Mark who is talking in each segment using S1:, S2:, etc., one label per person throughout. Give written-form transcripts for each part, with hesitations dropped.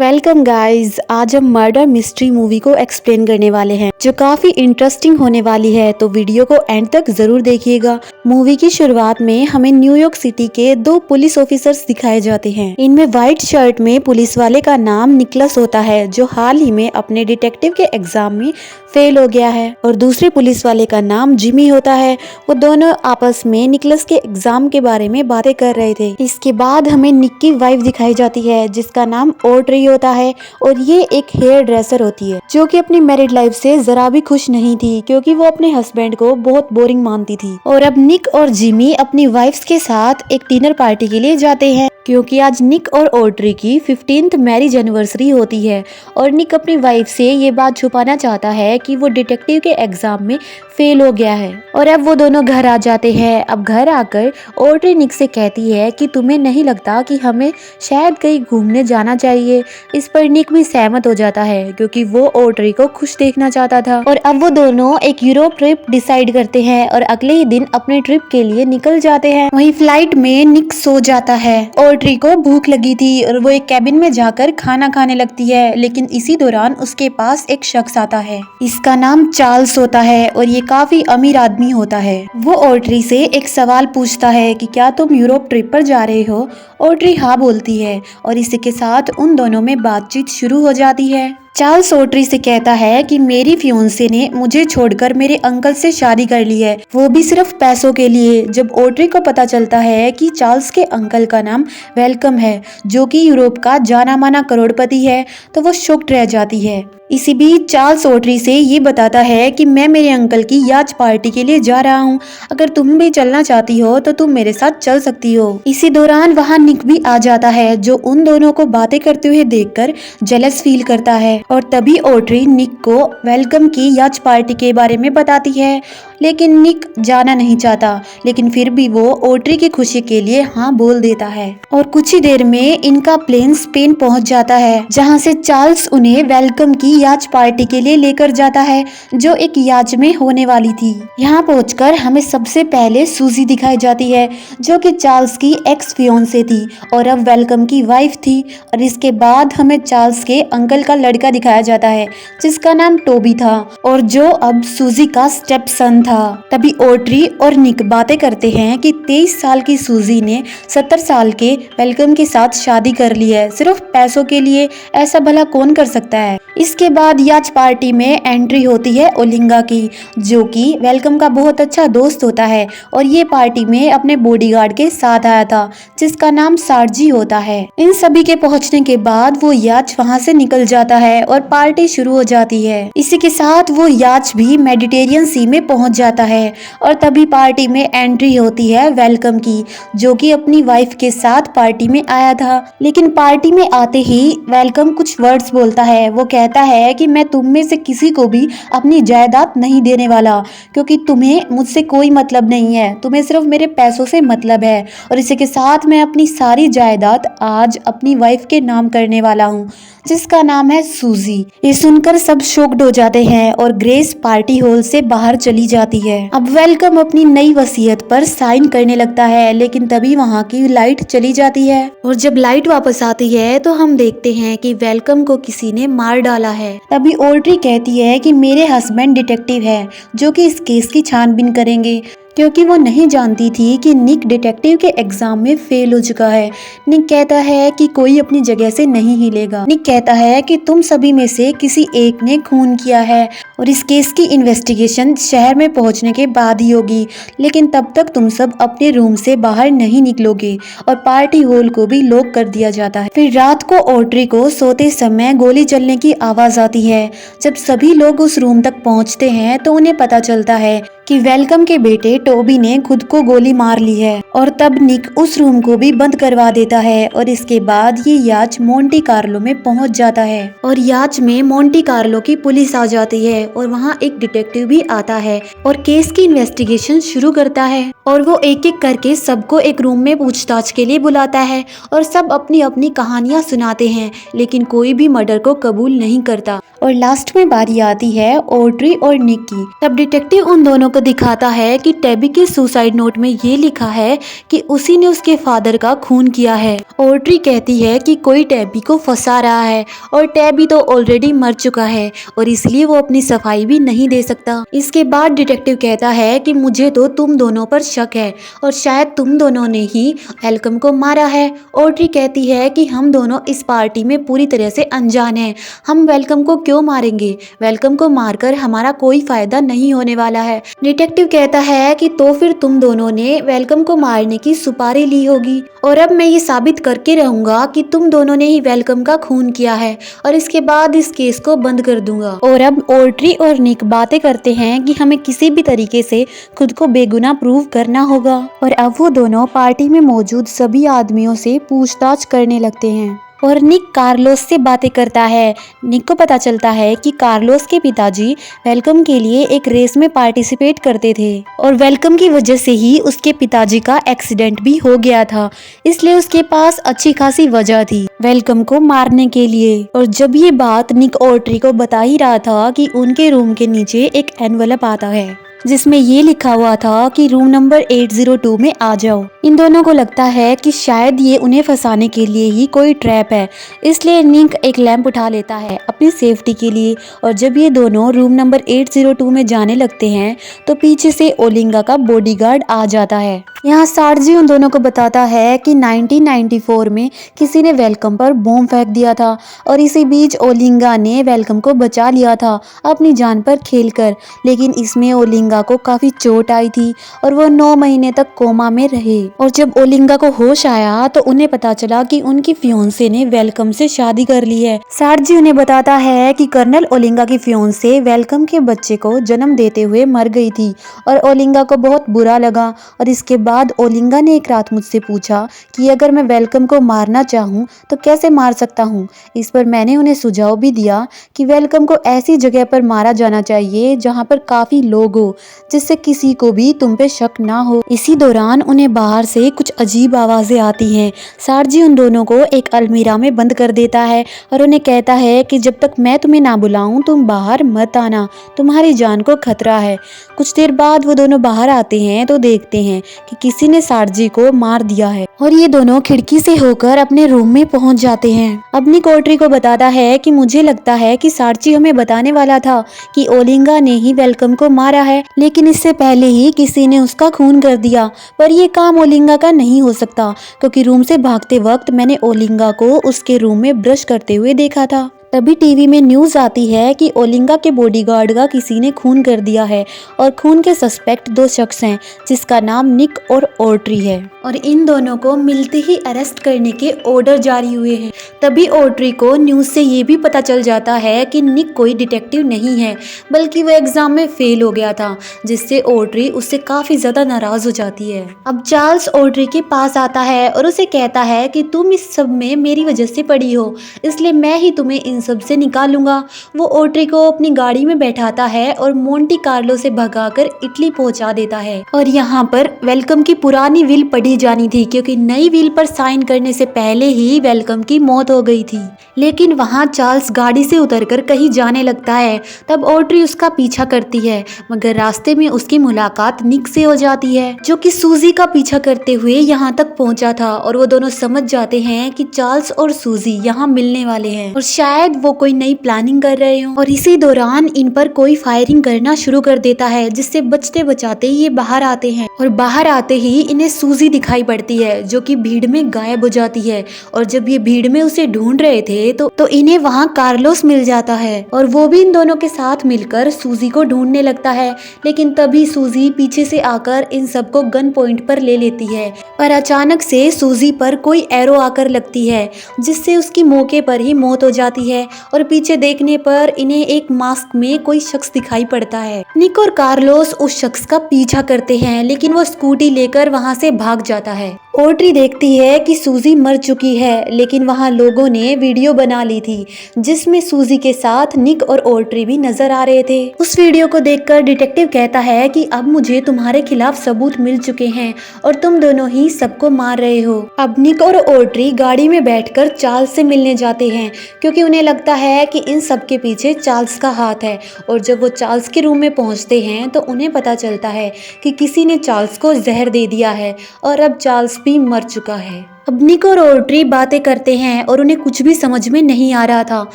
S1: Welcome guys. आज हम murder mystery movie को एक्सप्लेन करने वाले हैं जो काफी इंटरेस्टिंग होने वाली है, तो वीडियो को एंड तक जरूर देखिएगा। मूवी की शुरुआत में हमें न्यूयॉर्क सिटी के दो पुलिस ऑफिसर्स दिखाए जाते हैं। इनमें व्हाइट शर्ट में पुलिस वाले का नाम निकलस होता है जो हाल ही में अपने डिटेक्टिव के एग्जाम में फेल हो गया है, और दूसरे पुलिस वाले का नाम जिमी होता है। वो दोनों आपस में निकलस के एग्जाम के बारे में बातें कर रहे थे। इसके बाद हमें निक की वाइफ दिखाई जाती है जिसका नाम ऑड्री होता है, और ये एक हेयर ड्रेसर होती है जो कि अपनी मैरिड लाइफ से जरा भी खुश नहीं थी क्योंकि वो अपने हस्बैंड को बहुत बोरिंग मानती थी। और अब निक और जिमी अपनी वाइफ्स के साथ एक डिनर पार्टी के लिए जाते हैं क्योंकि आज निक और ऑड्री की 15th मैरिज एनिवर्सरी होती है, और निक अपनी वाइफ से ये बात छुपाना चाहता है कि वो डिटेक्टिव के एग्जाम में फेल हो गया है। और अब वो दोनों घर आ जाते हैं। अब घर आकर ऑड्री निक से कहती है कि तुम्हें नहीं लगता कि हमें शायद कहीं घूमने जाना चाहिए। इस पर निक भी सहमत हो जाता है क्योंकि वो ऑड्री को खुश देखना चाहता था। और अब वो दोनों एक यूरोप ट्रिप डिसाइड करते हैं और अगले ही दिन अपने ट्रिप के लिए निकल जाते हैं। वहीं फ्लाइट में निक सो जाता है। ऑड्री को भूख लगी थी और वो एक कैबिन में जाकर खाना खाने लगती है, लेकिन इसी दौरान उसके पास एक शख्स आता है। इसका नाम चार्ल्स होता है और ये काफी अमीर आदमी होता है। वो ऑड्री से एक सवाल पूछता है कि क्या तुम यूरोप ट्रिप पर जा रहे हो। ऑड्री हाँ बोलती है और इसी के साथ उन दोनों में बातचीत शुरू हो जाती है। चार्ल्स ऑड्री से कहता है कि मेरी फियोंसे ने मुझे छोड़कर मेरे अंकल से शादी कर ली है, वो भी सिर्फ पैसों के लिए। जब ऑड्री को पता चलता है कि चार्ल्स के अंकल का नाम वेलकम है जो कि यूरोप का जाना माना करोड़पति है, तो वो शॉक्ड रह जाती है। इसी बीच चार्ल्स ऑड्री से ये बताता है कि मैं मेरे अंकल की याच पार्टी के लिए जा रहा हूँ, अगर तुम भी चलना चाहती हो तो तुम मेरे साथ चल सकती हो। इसी दौरान वहाँ निक भी आ जाता है जो उन दोनों को बातें करते हुए देखकर जेलस फील करता है। और तभी ऑड्री निक को वेलकम की याच पार्टी के बारे में बताती है, लेकिन निक जाना नहीं चाहता, लेकिन फिर भी वो ऑड्री की खुशी के लिए हाँ बोल देता है। और कुछ ही देर में इनका प्लेन स्पेन पहुंच जाता है जहां से चार्ल्स उन्हें वेलकम की याच पार्टी के लिए लेकर जाता है जो एक याच में होने वाली थी। यहाँ पहुंचकर हमें सबसे पहले सूजी दिखाई जाती है जो कि चार्ल्स की एक्स फियोंसे थी और अब वेलकम की वाइफ थी। और इसके बाद हमें चार्ल्स के अंकल का लड़का दिखाया जाता है जिसका नाम टोबी था और जो अब सूजी का स्टेप सन था। तभी ऑड्री और निक बातें करते हैं कि 23 साल की सूजी ने 70 साल के वेलकम के साथ शादी कर ली है सिर्फ पैसों के लिए। ऐसा भला कौन कर सकता है। इसके बाद याच पार्टी में एंट्री होती है ओलिंगा की जो कि वेलकम का बहुत अच्छा दोस्त होता है, और ये पार्टी में अपने बॉडीगार्ड के साथ आया था जिसका नाम सार्जी होता है। इन सभी के पहुंचने के बाद वो याच वहां से निकल जाता है और पार्टी शुरू हो जाती है। इसी के साथ वो याच भी मेडिटेरियन सी में पहुंच जाता है, और तभी पार्टी में एंट्री होती है वेलकम की जो कि अपनी वाइफ के साथ पार्टी में आया था। लेकिन पार्टी में आते ही वेलकम कुछ वर्ड्स बोलता है। वो कहता है कि मैं तुम में से किसी को भी अपनी जायदाद नहीं देने वाला क्योंकि तुम्हें मुझसे कोई मतलब नहीं है, तुम्हें सिर्फ मेरे पैसों से मतलब है। और इसी के साथ मैं अपनी सारी जायदाद आज अपनी वाइफ के नाम करने वाला हूँ जिसका नाम है सूजी। ये सुनकर सब शॉक्ड हो जाते हैं और ग्रेस पार्टी हॉल से बाहर चली जाती है। अब वेलकम अपनी नई वसीयत पर साइन करने लगता है, लेकिन तभी वहाँ की लाइट चली जाती है। और जब लाइट वापस आती है तो हम देखते हैं कि वेलकम को किसी ने मार डाला है। तभी ऑड्री कहती है कि मेरे हस्बैंड डिटेक्टिव है जो कि इस केस की छानबीन करेंगे, क्योंकि वो नहीं जानती थी कि निक डिटेक्टिव के एग्जाम में फेल हो चुका है। निक कहता है कि कोई अपनी जगह से नहीं हिलेगा। निक कहता है कि तुम सभी में से किसी एक ने खून किया है और इस केस की इन्वेस्टिगेशन शहर में पहुंचने के बाद ही होगी, लेकिन तब तक तुम सब अपने रूम से बाहर नहीं निकलोगे। और पार्टी हॉल को भी लॉक कर दिया जाता है। फिर रात को ऑड्री को सोते समय गोली चलने की आवाज आती है। जब सभी लोग उस रूम तक पहुंचते हैं तो उन्हें पता चलता है कि वेलकम के बेटे टोबी ने खुद को गोली मार ली है। और तब निक उस रूम को भी बंद करवा देता है। और इसके बाद ये याच मोंटी कार्लो में पहुंच जाता है, और याच में मोंटी कार्लो की पुलिस आ जाती है और वहाँ एक डिटेक्टिव भी आता है और केस की इन्वेस्टिगेशन शुरू करता है। और वो एक एक करके सबको एक रूम में पूछताछ के लिए बुलाता है और सब अपनी अपनी कहानियां सुनाते हैं, लेकिन कोई भी मर्डर को कबूल नहीं करता। और लास्ट में बारी आती है ऑड्री और निक की। तब डिटेक्टिव उन दोनों को दिखाता है कि टेबी के सुसाइड नोट में ये लिखा है कि उसी ने उसके फादर का खून किया है। ऑड्री कहती है कि कोई टेबी को फंसा रहा है और टेबी तो ऑलरेडी मर चुका है और इसलिए वो अपनी सफाई भी नहीं दे सकता। इसके बाद डिटेक्टिव कहता है कि मुझे तो तुम दोनों पर शक है और शायद तुम दोनों ने ही वेलकम को मारा है। ऑड्री कहती है कि हम दोनों इस पार्टी में पूरी तरह से अनजान हैं। हम वेलकम को क्यों मारेंगे? वेलकम को मारकर हमारा कोई फायदा नहीं होने वाला है। डिटेक्टिव कहता है कि तो फिर तुम दोनों ने वेलकम को मारने की सुपारी ली होगी और अब मैं ये साबित करके रहूंगा कि तुम दोनों ने ही वेलकम का खून किया है और इसके बाद इस केस को बंद कर दूंगा। और अब ऑड्री और निक बातें करते हैं कि हमें किसी भी तरीके से खुद को बेगुनाह प्रूव करना होगा और अब वो दोनों पार्टी में मौजूद सभी आदमियों से पूछताछ करने लगते हैं और निक कार्लोस से बातें करता है। निक को पता चलता है कि कार्लोस के पिताजी वेलकम के लिए एक रेस में पार्टिसिपेट करते थे और वेलकम की वजह से ही उसके पिताजी का एक्सीडेंट भी हो गया था, इसलिए उसके पास अच्छी खासी वजह थी वेलकम को मारने के लिए। और जब ये बात निक ऑड्री को बता ही रहा था कि उनके रूम के नीचे एक एनवलप आता है जिसमें ये लिखा हुआ था कि रूम नंबर 802 में आ जाओ। इन दोनों को लगता है कि शायद ये उन्हें फंसाने के लिए ही कोई ट्रैप है, इसलिए निक एक लैंप उठा लेता है अपनी सेफ्टी के लिए। और जब ये दोनों रूम नंबर 802 में जाने लगते हैं तो पीछे से ओलिंगा का बॉडीगार्ड आ जाता है। यहाँ सार्जी उन दोनों को बताता है कि 1994 में किसी ने वेलकम पर बॉम्ब फेंक दिया था और इसी बीच ओलिंगा ने वेलकम को बचा लिया था अपनी जान पर खेलकर, लेकिन इसमें ओलिंगा को काफी चोट आई थी और वो 9 महीने तक कोमा में रहे। और जब ओलिंगा को होश आया तो उन्हें पता चला कि उनकी फियोंसे ने वेलकम से शादी कर ली है। सार्जी उन्हें बताता है कि कर्नल ओलिंगा की फियोंसे वेलकम के बच्चे को जन्म देते हुए मर गई थी और ओलिंगा को बहुत बुरा लगा। और इसके बाद ओलिंगा ने एक रात मुझसे पूछा कि अगर मैं वेलकम को मारना चाहूँ तो कैसे मार सकता हूँ। इस पर मैंने उन्हें सुझाव भी दिया कि वेलकम को ऐसी जगह पर मारा जाना चाहिए जहाँ पर काफी लोग हो, जिससे किसी को भी तुम पे शक ना हो। इसी दौरान उन्हें बाहर से कुछ अजीब आवाजें आती हैं। सार्जी उन दोनों को एक अलमीरा में बंद कर देता है और उन्हें कहता है कि जब तक मैं तुम्हें ना बुलाऊं तुम बाहर मत आना, तुम्हारी जान को खतरा है। कुछ देर बाद वो दोनों बाहर आते हैं तो देखते हैं कि किसी ने सार्जी को मार दिया है और ये दोनों खिड़की से होकर अपने रूम में पहुंच जाते हैं। अब निक ऑड्री को बताता है कि मुझे लगता है कि सार्जी हमें बताने वाला था कि ओलिंगा ने ही वेलकम को मारा है, लेकिन इससे पहले ही किसी ने उसका खून कर दिया। पर ये काम ओलिंगा का नहीं हो सकता क्योंकि रूम से भागते वक्त मैंने ओलिंगा को उसके रूम में ब्रश करते हुए देखा था। तभी टीवी में न्यूज आती है कि ओलिंगा के बॉडीगार्ड का किसी ने खून कर दिया है और खून के सस्पेक्ट 2 शख्स हैं जिसका नाम निक और ऑड्री है और इन दोनों को मिलते ही अरेस्ट करने के ऑर्डर जारी हुए हैं। तभी ऑड्री को न्यूज से ये भी पता चल जाता है कि निक कोई डिटेक्टिव नहीं है बल्कि वो एग्जाम में फेल हो गया था, जिससे ऑड्री उससे काफी ज्यादा नाराज हो जाती है। अब चार्ल्स ऑड्री के पास आता है और उसे कहता है कि तुम इस सब में मेरी वजह से पड़ी हो, इसलिए मैं ही तुम्हें इन सब से निकालूंगा। वो ऑड्री को अपनी गाड़ी में बैठाता है और मोंटी कार्लो से भगाकर इटली पहुंचा देता है। और यहाँ पर वेलकम की पुरानी विल पढ़ी जानी थी क्योंकि नई विल पर साइन करने से पहले ही वेलकम की मौत हो गई थी। लेकिन वहाँ चार्ल्स गाड़ी से उतरकर कहीं जाने लगता है। तब ऑड्री उसका पीछा करती है मगर रास्ते में उसकी मुलाकात निक से हो जाती है जो कि सूजी का पीछा करते हुए यहाँ तक पहुँचा था और वो दोनों समझ जाते हैं कि चार्ल्स और सूजी यहाँ मिलने वाले हैं और शायद वो कोई नई प्लानिंग कर रहे हो। और इसी दौरान इन पर कोई फायरिंग करना शुरू कर देता है जिससे बचते बचाते ये बाहर आते हैं और बाहर आते ही इन्हें सूजी दिखाई पड़ती है जो कि भीड़ में गायब हो जाती है। और जब ये भीड़ में उसे ढूंढ रहे थे तो इन्हें वहाँ कार्लोस मिल जाता है और वो भी इन दोनों के साथ मिलकर सूजी को ढूंढने लगता है। लेकिन तभी सूजी पीछे से आकर इन सबको गन पॉइंट पर ले लेती है पर अचानक से सूजी पर कोई एरो आकर लगती है जिससे उसकी मौके पर ही मौत हो जाती है। और पीछे देखने पर इन्हें एक मास्क में कोई शख्स दिखाई पड़ता है। निक और कार्लोस उस शख्स का पीछा करते हैं लेकिन वो स्कूटी लेकर वहां से भाग जाता है। ऑड्री देखती है कि सूजी मर चुकी है, लेकिन वहाँ लोगों ने वीडियो बना ली थी जिसमें सूजी के साथ निक और ऑड्री भी नजर आ रहे थे। उस वीडियो को देखकर डिटेक्टिव कहता है कि अब मुझे तुम्हारे खिलाफ सबूत मिल चुके हैं और तुम दोनों ही सबको मार रहे हो। अब निक और ऑड्री गाड़ी में बैठकर चार्ल्स से मिलने जाते हैं क्योंकि उन्हें लगता है कि इन सब के पीछे चार्ल्स का हाथ है। और जब वो चार्ल्स के रूम में पहुंचते हैं तो उन्हें पता चलता है कि किसी ने चार्ल्स को जहर दे दिया है और अब चार्ल्स भी मर चुका है। अब निक और ऑड्री बातें करते हैं और उन्हें कुछ भी समझ में नहीं आ रहा था।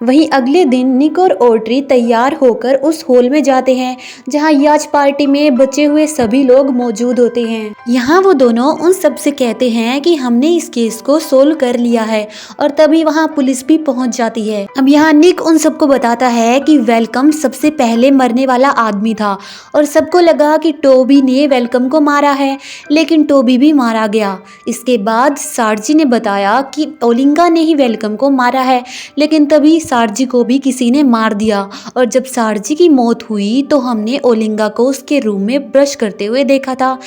S1: वहीं अगले दिन निक और ऑड्री तैयार होकर उस हॉल में जाते हैं जहां याच पार्टी में बचे हुए सभी लोग मौजूद होते हैं। यहाँ वो दोनों उन सब से कहते हैं कि हमने इस केस को सोल्व कर लिया है और तभी वहाँ पुलिस भी पहुँच जाती है। अब यहाँ निक उन सबको बताता है कि वेलकम सबसे पहले मरने वाला आदमी था और सबको लगा कि टोबी ने वेलकम को मारा है, लेकिन टोबी भी मारा गया। इसके बाद सार्जी ने बताया कि ओलिंगा ने ही वेलकम को मारा है, लेकिन तभी सार्जी को भी किसी ने मार दिया और जब सार्जी की मौत हुई तो हमने ओलिंगा को उसके रूम में ब्रश करते हुए देखा था।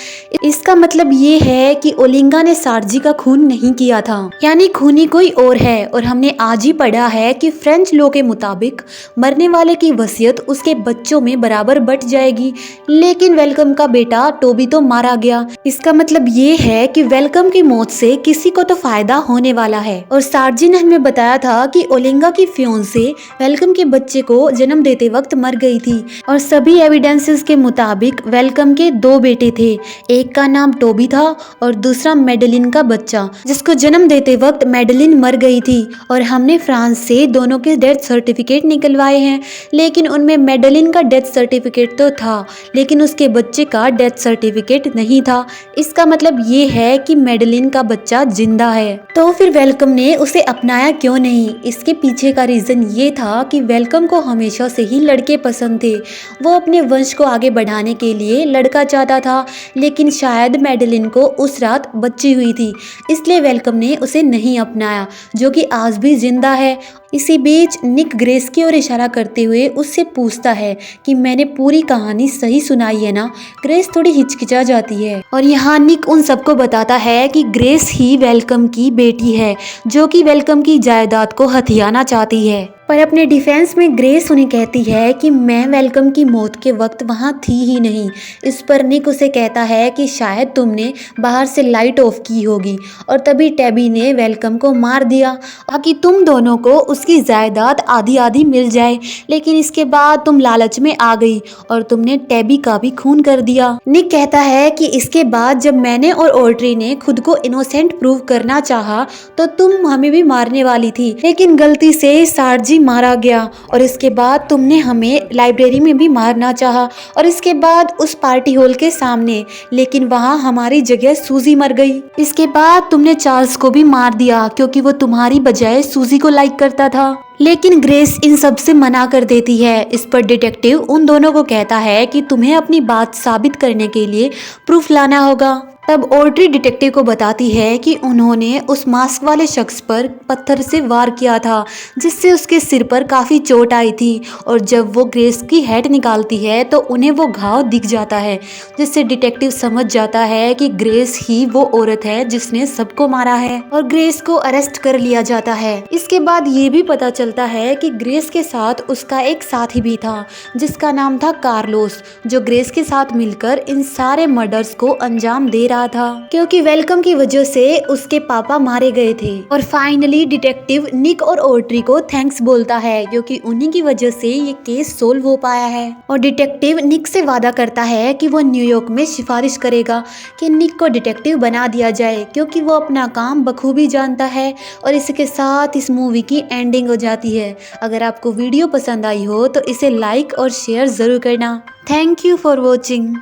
S1: इसका मतलब ये है कि ओलिंगा ने सार्जी का खून नहीं किया था, यानी खूनी कोई और है। और हमने आज ही पढ़ा है कि फ्रेंच लॉ के मुताबिक मरने वाले की वसीयत उसके बच्चों में बराबर बट जाएगी, लेकिन वेलकम का बेटा टोबी तो मारा गया। इसका मतलब ये है कि वेलकम की मौत से किसी को तो फायदा होने वाला है। और सार्जी ने हमें बताया था कि ओलिंगा की फियोंसे वेलकम के बच्चे को जन्म देते वक्त मर गई थी और सभी एविडेंसेस के मुताबिक वेलकम के 2 बेटे थे, एक का नाम टोबी था और दूसरा मेडेलिन का बच्चा, जिसको जन्म देते वक्त मेडेलिन मर गई थी। और हमने फ्रांस से दोनों के डेथ सर्टिफिकेट निकलवाए हैं, लेकिन उनमें मेडेलिन का डेथ सर्टिफिकेट तो था लेकिन उसके बच्चे का डेथ सर्टिफिकेट नहीं था। इसका मतलब ये है कि मेडेलिन का बच्चा जिंदा है। तो फिर वेलकम ने उसे अपनाया क्यों नहीं? इसके पीछे का रीजन ये था कि वेलकम को हमेशा से ही लड़के पसंद थे। वो अपने वंश को आगे बढ़ाने के लिए लड़का चाहता था, लेकिन शायद मेडेलिन को उस रात बच्ची हुई थी, इसलिए वेलकम ने उसे नहीं अपनाया, जो कि आज भी जिंदा है। इसी बीच निक ग्रेस की ओर इशारा करते हुए उससे पूछता है कि मैंने पूरी कहानी सही सुनाई है ना? ग्रेस थोड़ी हिचकिचा जाती है और यहाँ निक उन सबको बताता है कि ग्रेस ही वेलकम की बेटी है, जो कि वेलकम की जायदाद को हथियाना चाहती है। पर अपने डिफेंस में ग्रेस उन्हें कहती है कि मैं वेलकम की मौत के वक्त वहाँ थी ही नहीं। इस पर निक उसे कहता है कि शायद तुमने बाहर से लाइट ऑफ की होगी और तभी टैबी ने वेलकम को मार दिया ताकि तुम दोनों को उसकी जायदाद आधी आधी मिल जाए, लेकिन इसके बाद तुम लालच में आ गई और तुमने टैबी का भी खून कर दिया। निक कहता है कि इसके बाद जब मैंने और ऑड्री ने खुद को इनोसेंट प्रूव करना चाहा तो तुम हमें भी मारने वाली थी, लेकिन गलती से सार्जी मारा गया और इसके बाद तुमने हमें लाइब्रेरी में भी मारना चाहा और इसके बाद उस पार्टी हॉल के सामने, लेकिन वहाँ हमारी जगह सूजी मर गई। इसके बाद तुमने चार्ल्स को भी मार दिया क्योंकि वो तुम्हारी बजाय सूजी को लाइक करता था, लेकिन ग्रेस इन सब से मना कर देती है। इस पर डिटेक्टिव उन दोनों को कहता है कि तुम्हें अपनी बात साबित करने के लिए प्रूफ लाना होगा। तब ऑड्री डिटेक्टिव को बताती है कि उन्होंने उस मास्क वाले शख्स पर पत्थर से वार किया था, जिससे उसके सिर पर काफ़ी चोट आई थी और जब वो ग्रेस की हेड निकालती है तो उन्हें वो घाव दिख जाता है, जिससे डिटेक्टिव समझ जाता है कि ग्रेस ही वो औरत है जिसने सबको मारा है और ग्रेस को अरेस्ट कर लिया जाता है। इसके बाद ये भी पता चलता है कि ग्रेस के साथ उसका एक साथी भी था जिसका नाम था कार्लोस, जो ग्रेस के साथ मिलकर इन सारे मर्डर्स को अंजाम दे रहा था क्योंकि वेलकम की वजह से उसके पापा मारे गए थे। और फाइनली डिटेक्टिव निक और ऑड्री को थैंक्स बोलता है क्योंकि उन्हीं की वजह से ये केस सोल्व हो पाया है। और डिटेक्टिव निक से वादा करता है कि वो न्यूयॉर्क में सिफारिश करेगा कि निक को डिटेक्टिव बना दिया जाए क्योंकि वो अपना काम बखूबी जानता है। और इसके साथ इस मूवी की एंडिंग हो जाती है। अगर आपको वीडियो पसंद आई हो तो इसे लाइक और शेयर जरूर करना। Thank you for watching.